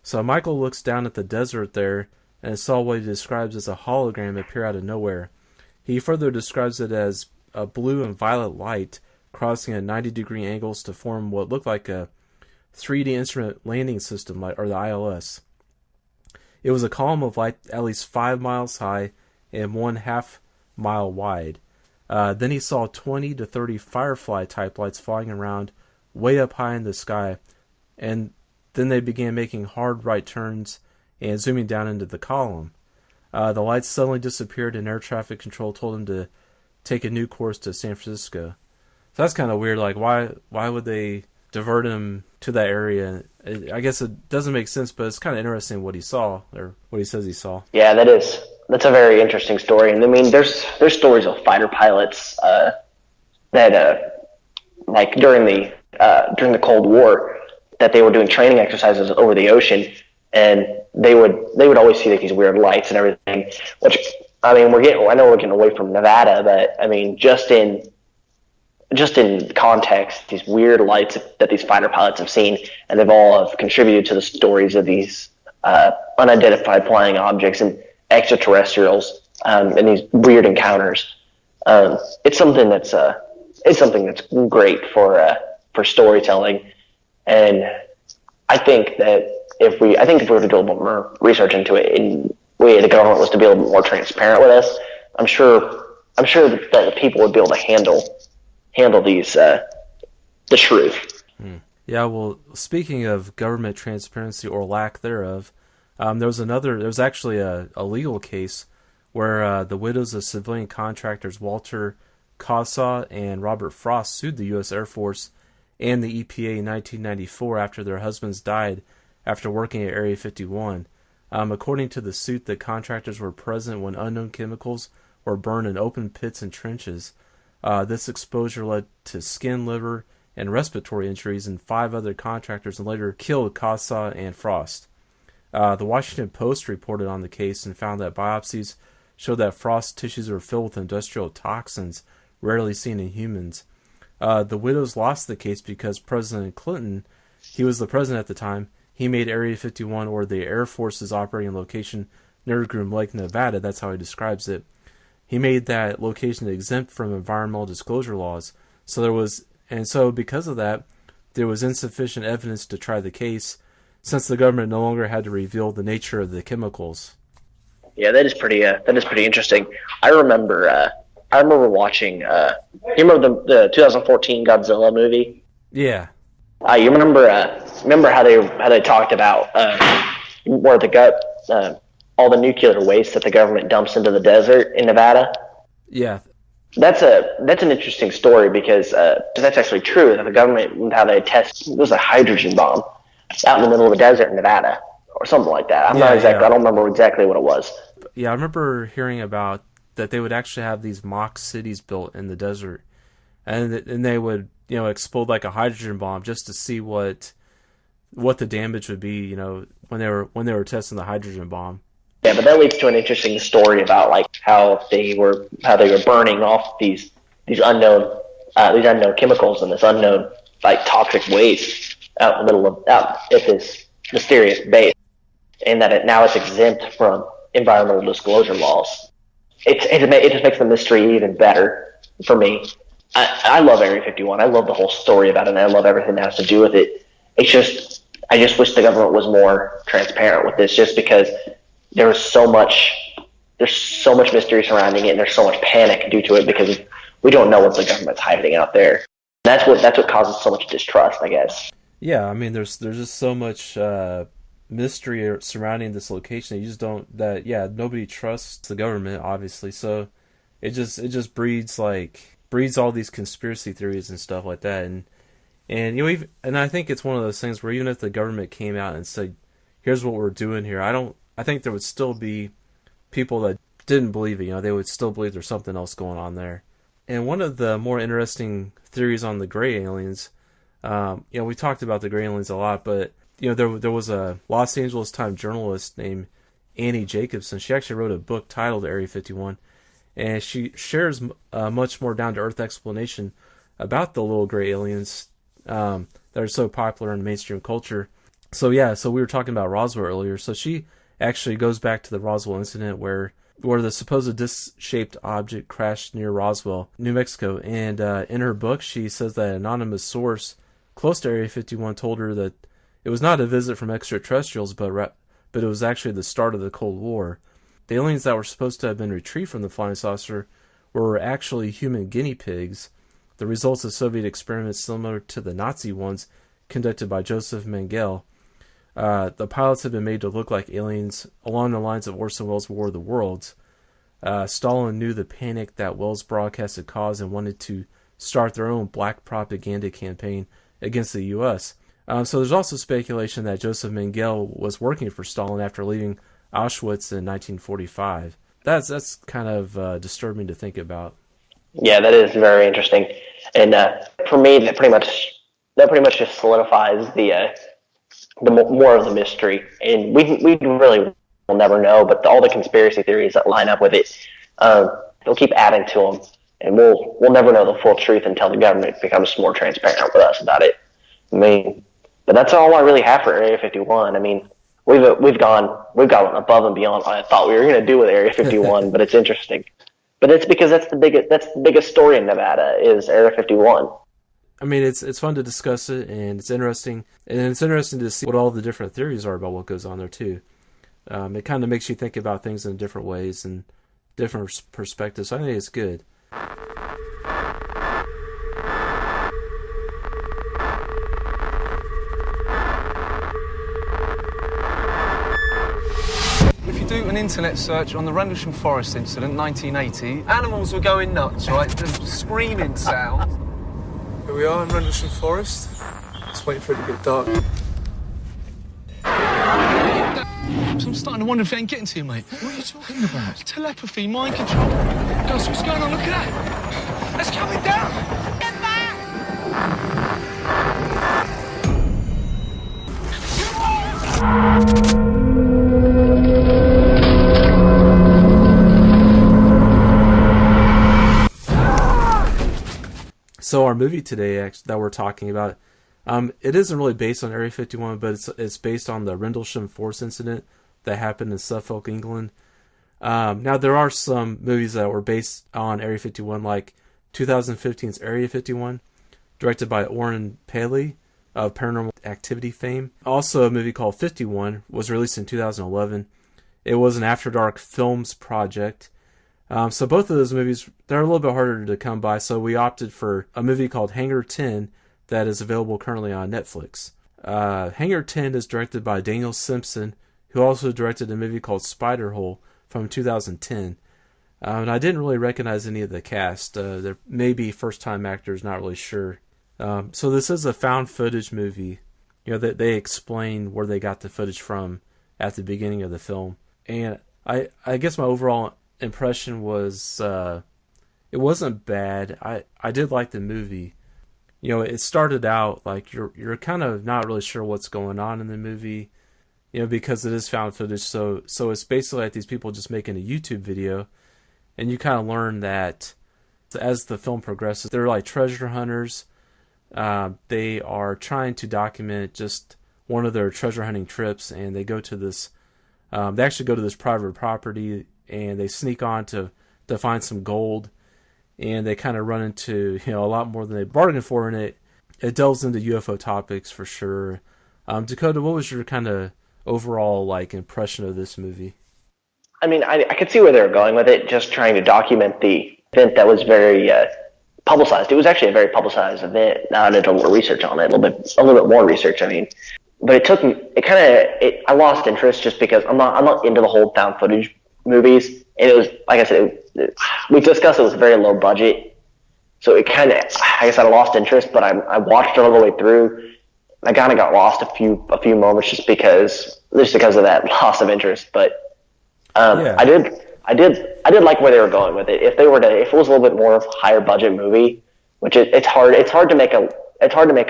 So Michael looks down at the desert there and saw what he describes as a hologram appear out of nowhere. He further describes it as a blue and violet light crossing at 90-degree angles to form what looked like a 3D instrument landing system, or the ILS. It was a column of light at least 5 miles high and 1/2 mile wide. Then he saw 20 to 30 Firefly-type lights flying around way up high in the sky, and then they began making hard right turns and zooming down into the column. The lights suddenly disappeared, and air traffic control told him to take a new course to San Francisco. So that's kind of weird. Like, why would they divert him to that area? I guess it doesn't make sense, but it's kind of interesting what he saw, or what he says he saw. Yeah, that's a very interesting story. And I mean, there's stories of fighter pilots that like during the Cold War, that they were doing training exercises over the ocean, and they would always see like these weird lights and everything. Which, I mean, I know we're getting away from Nevada, but I mean, just in context, these weird lights that these fighter pilots have seen, and they've all have contributed to the stories of these unidentified flying objects and extraterrestrials, and these weird encounters. It's something that's great for storytelling, and I think that if we were to do a little more research into it, and the government was to be a little bit more transparent with us, I'm sure that the people would be able to handle these the truth. Yeah, well, speaking of government transparency or lack thereof, there was actually a legal case where the widows of civilian contractors Walter Cossaw and Robert Frost sued the U.S. Air Force and the EPA in 1994 after their husbands died after working at Area 51. According to the suit, the contractors were present when unknown chemicals were burned in open pits and trenches. This exposure led to skin, liver, and respiratory injuries in 5 other contractors and later killed Cossaw and Frost. The Washington Post reported on the case and found that biopsies showed that Frost's tissues were filled with industrial toxins rarely seen in humans. The widows lost the case because President Clinton, he was the president at the time, he made Area 51, or the Air Force's operating location near Groom Lake, Nevada, that's how he describes it. He made that location exempt from environmental disclosure laws. So because of that, there was insufficient evidence to try the case, since the government no longer had to reveal the nature of the chemicals. Yeah, that is pretty interesting. I remember watching. You remember the 2014 Godzilla movie? Yeah. You remember how they talked about where all the nuclear waste that the government dumps into the desert in Nevada? Yeah. That's an interesting story because that's actually true. That the government, how they test, it was a hydrogen bomb out in the middle of the desert in Nevada or something like that. I don't remember exactly what it was. Yeah, I remember hearing about that they would actually have these mock cities built in the desert, and they would explode like a hydrogen bomb just to see what the damage would be. When they were testing the hydrogen bomb. Yeah, but that leads to an interesting story about like how they were burning off these unknown chemicals and this unknown like toxic waste out at this mysterious base, and that now it's exempt from environmental disclosure laws. It just makes the mystery even better for me. I love Area 51. I love the whole story about it, and I love everything that has to do with it. I just wish the government was more transparent with this, just because there's so much mystery surrounding it, and there's so much panic due to it because we don't know what the government's hiding out there. That's what causes so much distrust, I guess. Yeah, I mean, there's just so much mystery surrounding this location. You just nobody trusts the government, obviously. So it just breeds all these conspiracy theories and stuff like that. And I think it's one of those things where even if the government came out and said, "Here's what we're doing here," I think there would still be people that didn't believe it. They would still believe there's something else going on there. And one of the more interesting theories on the gray aliens, we talked about the gray aliens a lot, but there was a Los Angeles Times journalist named Annie Jacobson. She actually wrote a book titled Area 51, and she shares a much more down-to-earth explanation about the little gray aliens that are so popular in mainstream culture. So we were talking about Roswell earlier. So she actually goes back to the Roswell incident where the supposed disc-shaped object crashed near Roswell, New Mexico. And in her book, she says that an anonymous source close to Area 51 told her that it was not a visit from extraterrestrials, but it was actually the start of the Cold War. The aliens that were supposed to have been retrieved from the flying saucer were actually human guinea pigs, the results of Soviet experiments similar to the Nazi ones conducted by Joseph Mengele. The pilots had been made to look like aliens along the lines of Orson Welles' War of the Worlds. Stalin knew the panic that Welles' broadcast had caused and wanted to start their own black propaganda campaign against the U.S. So there's also speculation that Joseph Mengele was working for Stalin after leaving Auschwitz in 1945. That's kind of disturbing to think about. Yeah, that is very interesting. And for me, that pretty much just solidifies the more of the mystery. And we really will never know, but all the conspiracy theories that line up with it, they'll keep adding to them, and we'll never know the full truth until the government becomes more transparent with us about it. I mean, but that's all I really have for Area 51. I mean, we've gone above and beyond what I thought we were going to do with Area 51, but it's interesting. But it's because that's the biggest story in Nevada is Area 51. I mean, it's fun to discuss it, and it's interesting to see what all the different theories are about what goes on there too. It kind of makes you think about things in different ways and different perspectives. So I think it's good. If you do an internet search on the Rendlesham Forest incident, 1980, animals were going nuts, right? The screaming sound. Here we are in Rendlesham Forest. Just waiting for it to get dark. I'm starting to wonder if it ain't getting to you, mate. What are you talking about? Telepathy, mind control. Gus, what's going on? Look at that. It's coming down. Get So our movie today that we're talking about, it isn't really based on Area 51, but it's based on the Rendlesham Forest incident that happened in Suffolk, England. Now, there are some movies that were based on Area 51, like 2015's Area 51, directed by Oren Peli of Paranormal Activity fame. Also, a movie called 51 was released in 2011. It was an After Dark Films project. So both of those movies, they're a little bit harder to come by, so we opted for a movie called Hangar 10 that is available currently on Netflix. Hangar 10 is directed by Daniel Simpson, who also directed a movie called Spiderhole from 2010. And I didn't really recognize any of the cast. There may be first-time actors, not really sure. So this is a found footage movie. You know, they explain where they got the footage from at the beginning of the film. And I guess my overall impression was it wasn't bad. I did like the movie. You know, it started out like you're kind of not really sure what's going on in the movie, you know, because it is found footage. So it's basically like these people just making a YouTube video, and you kind of learn that as the film progresses, they're like treasure hunters. They are trying to document just one of their treasure hunting trips, and they go to this. They actually go to this private property, and they sneak on to find some gold. And they kind of run into, you know, a lot more than they bargained for, and it delves into UFO topics for sure. Dakota, what was your kind of overall like impression of this movie? I mean, I could see where they were going with it, just trying to document the event that was very publicized. It was actually a very publicized event. Now I did a little research on it, a little bit more research. I mean, but it took me. I lost interest just because I'm not into the whole found footage movies. And it was, like I said, we discussed it was very low budget. So it kind of, I guess I lost interest, but I watched it all the way through. I kind of got lost a few moments just because of that loss of interest. But yeah. I did like where they were going with it. If it was a little bit more of a higher budget movie, which it's hard to make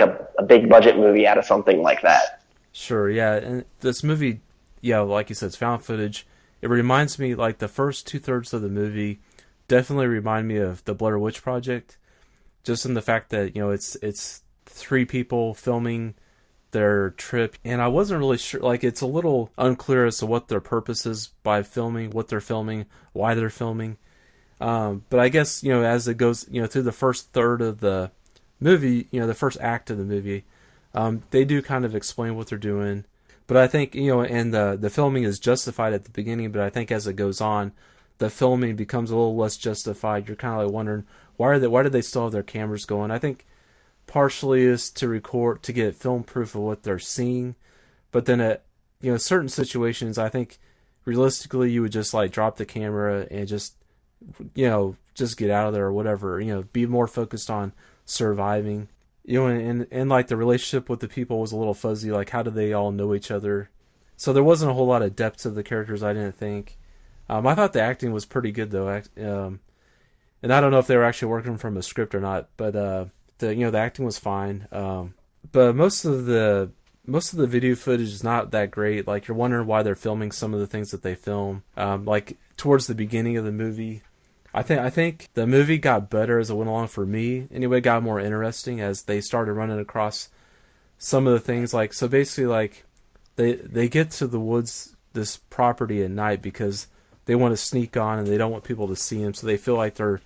a big budget movie out of something like that. Sure, yeah. And this movie, yeah, like you said, it's found footage. It reminds me, like, the first 2/3 of the movie definitely remind me of the Blair Witch Project, just in the fact that, you know, it's three people filming their trip, and I wasn't really sure, like, it's a little unclear as to what their purpose is by filming, what they're filming, why they're filming, but I guess, you know, as it goes, you know, through the first third of the movie, you know, the first act of the movie, they do kind of explain what they're doing. But I think, you know, and the filming is justified at the beginning, but I think as it goes on, the filming becomes a little less justified. You're kind of like wondering, why did they still have their cameras going? I think partially is to get film proof of what they're seeing, but then at, you know, certain situations, I think realistically you would just like drop the camera and just, you know, just get out of there or whatever, you know, be more focused on surviving. You know, and like the relationship with the people was a little fuzzy. Like, how do they all know each other? So there wasn't a whole lot of depth to the characters, I didn't think. I thought the acting was pretty good, though. And and I don't know if they were actually working from a script or not, but the acting was fine. But most of the video footage is not that great. Like, you're wondering why they're filming some of the things that they film. Like towards the beginning of the movie, I think the movie got better as it went along for me. Anyway, it got more interesting as they started running across some of the things. Like, so basically, like they get to the woods, this property at night because they want to sneak on and they don't want people to see them. So they feel like their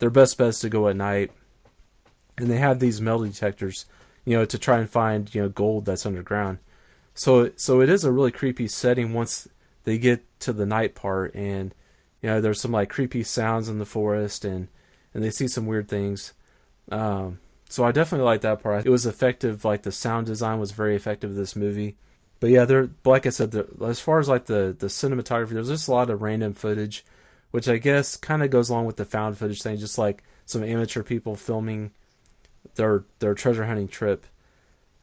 best bet is to go at night, and they have these metal detectors, to try and find, gold that's underground. So it is a really creepy setting once they get to the night part, and, there's some like creepy sounds in the forest, and they see some weird things. So I definitely like that part. It was effective. Like, the sound design was very effective in this movie. But yeah, like I said, as far as like the cinematography, there's just a lot of random footage, which I guess kind of goes along with the found footage thing, just like some amateur people filming their treasure hunting trip.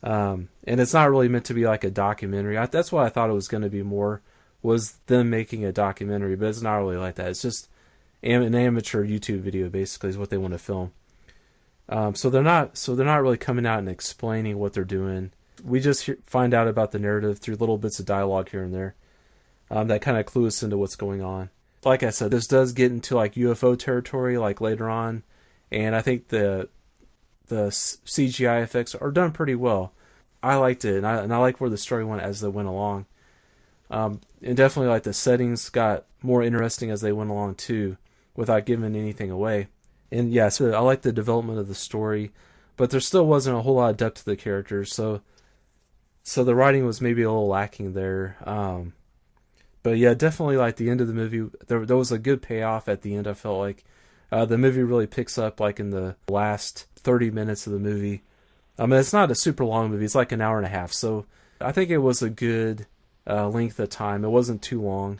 And it's not really meant to be like a documentary. That's what I thought it was going to be more, was them making a documentary, but it's not really like that. It's just an amateur YouTube video, basically, is what they want to film. So they're not really coming out and explaining what they're doing. We just find out about the narrative through little bits of dialogue here and there that kind of clue us into what's going on. Like I said, this does get into like UFO territory like later on, and I think the CGI effects are done pretty well. I liked it, and I like where the story went as they went along. And definitely like the settings got more interesting as they went along too, without giving anything away. And yeah, so I like the development of the story, but there still wasn't a whole lot of depth to the characters, so the writing was maybe a little lacking there. But yeah, definitely like the end of the movie, there was a good payoff at the end. I felt like the movie really picks up like in the last 30 minutes of the movie. I mean, it's not a super long movie. It's like an hour and a half. So I think it was a good length of time. It wasn't too long.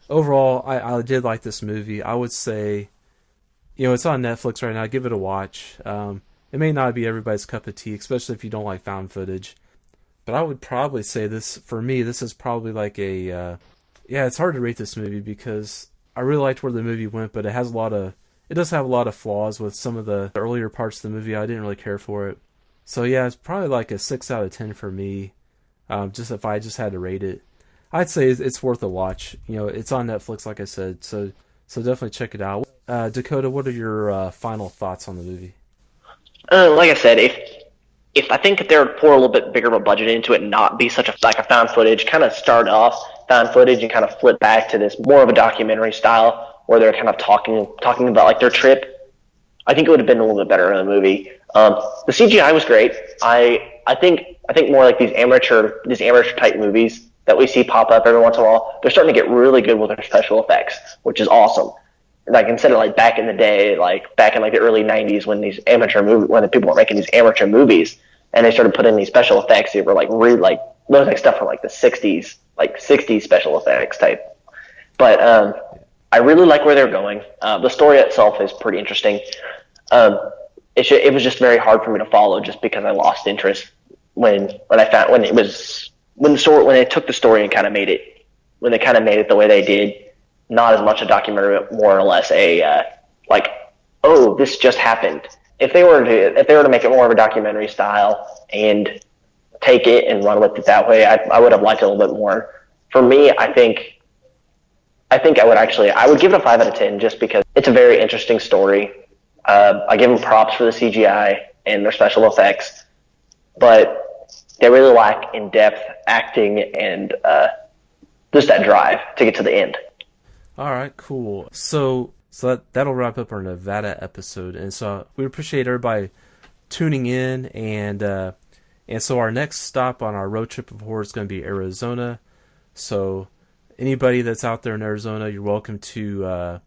Overall, I did like this movie. I would say, it's on Netflix right now. Give it a watch. It may not be everybody's cup of tea, especially if you don't like found footage. But I would probably say this, for me, this is probably like it's hard to rate this movie because I really liked where the movie went, but it does have a lot of flaws with some of the earlier parts of the movie. I didn't really care for it. So yeah, it's probably like a 6 out of 10 for me. Just if I just had to rate it, I'd say it's worth a watch. It's on Netflix, like I said, so definitely check it out. Dakota, what are your final thoughts on the movie? Like I said, if I think if they would pour a little bit bigger of a budget into it and not be such a found footage, kind of start off found footage and kind of flip back to this more of a documentary style where they're kind of talking about like their trip, I think it would have been a little bit better in the movie. The CGI was great. I think more like these amateur type movies that we see pop up every once in a while, they're starting to get really good with their special effects, which is awesome. Like, instead of like back in the day, like back in like the early 90s when when the people were making these amateur movies and they started putting these special effects, they were like really like those like stuff from like the 60s, like 60s special effects type. But I really like where they're going. The story itself is pretty interesting. It was just very hard for me to follow just because I lost interest when they took the story and kind of made it the way they did. Not as much a documentary, but more or less a this just happened. If they were to make it more of a documentary style and take it and run with it that way, I would have liked it a little bit more. For me, I think I would give it a 5 out of 10 just because it's a very interesting story. I give them props for the CGI and their special effects, but they really lack in-depth acting and just that drive to get to the end. All right, cool. So that'll wrap up our Nevada episode, and so we appreciate everybody tuning in, and so our next stop on our road trip of horror is going to be Arizona. So anybody that's out there in Arizona, you're welcome to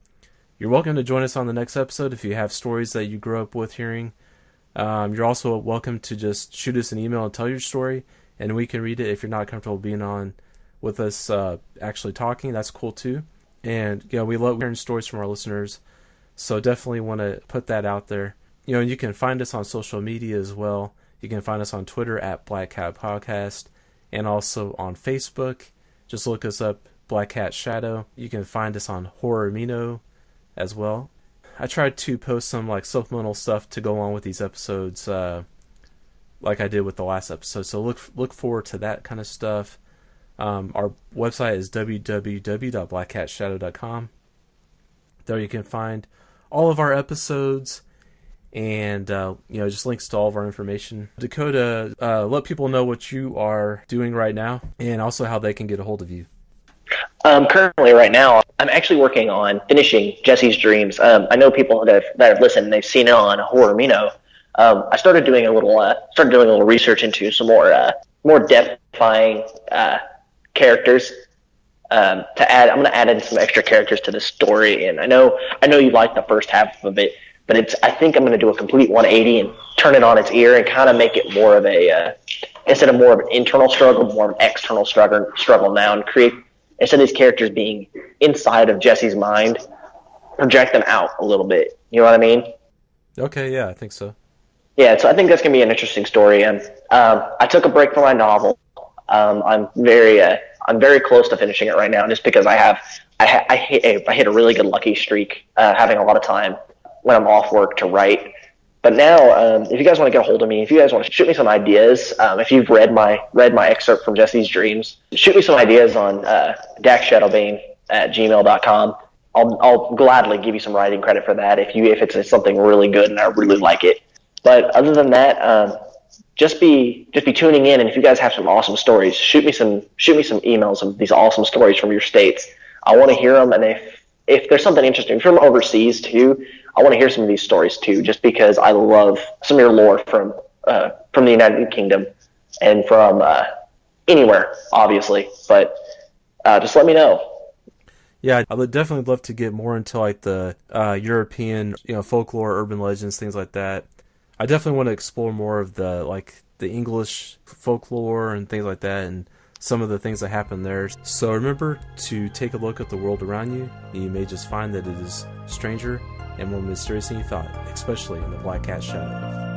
join us on the next episode if you have stories that you grew up with hearing. You're also welcome to just shoot us an email and tell your story, and we can read it. If you're not comfortable being on with us actually talking, that's cool too. And we love hearing stories from our listeners, so definitely want to put that out there. You can find us on social media as well. You can find us on Twitter at Black Cat Podcast, and also on Facebook. Just look us up, Black Cat Shadow. You can find us on Horror Amino as well. I tried to post some like supplemental stuff to go along with these episodes, like I did with the last episode. So look forward to that kind of stuff. Our website is www.blackcatshadow.com. There you can find all of our episodes and just links to all of our information. Dakota, let people know what you are doing right now and also how they can get a hold of you. Currently, right now, I'm actually working on finishing Jesse's Dreams. I know people that have listened, they've seen it on Horror Mino. I started doing a little research into some more depth-defying characters. I'm going to add in some extra characters to the story, and I know you like the first half of it, but I think I'm going to do a complete 180 and turn it on its ear and kind of make it more of a instead of more of an internal struggle, more of an external struggle now, and create. Instead of these characters being inside of Jesse's mind, project them out a little bit. You know what I mean? Okay, yeah, I think so. Yeah, so I think that's going to be an interesting story. And I took a break from my novel. I'm very close to finishing it right now, just because I hit a really good lucky streak, having a lot of time when I'm off work to write. But now, if you guys want to get a hold of me, if you guys want to shoot me some ideas, if you've read my excerpt from Jesse's Dreams, shoot me some ideas on daxshadowbane@gmail.com. I'll gladly give you some writing credit for that if it's something really good and I really like it. But other than that, just be tuning in, and if you guys have some awesome stories, shoot me some emails of these awesome stories from your states. I want to hear them, and if there's something interesting from overseas too, I want to hear some of these stories too, just because I love some of your lore from the United Kingdom and from anywhere, obviously. But just let me know. Yeah, I would definitely love to get more into like the European, folklore, urban legends, things like that. I definitely want to explore more of the English folklore and things like that, and some of the things that happen there. So remember to take a look at the world around you, and you may just find that it is stranger and more mysterious than you thought, especially in the Black Cat Shadow.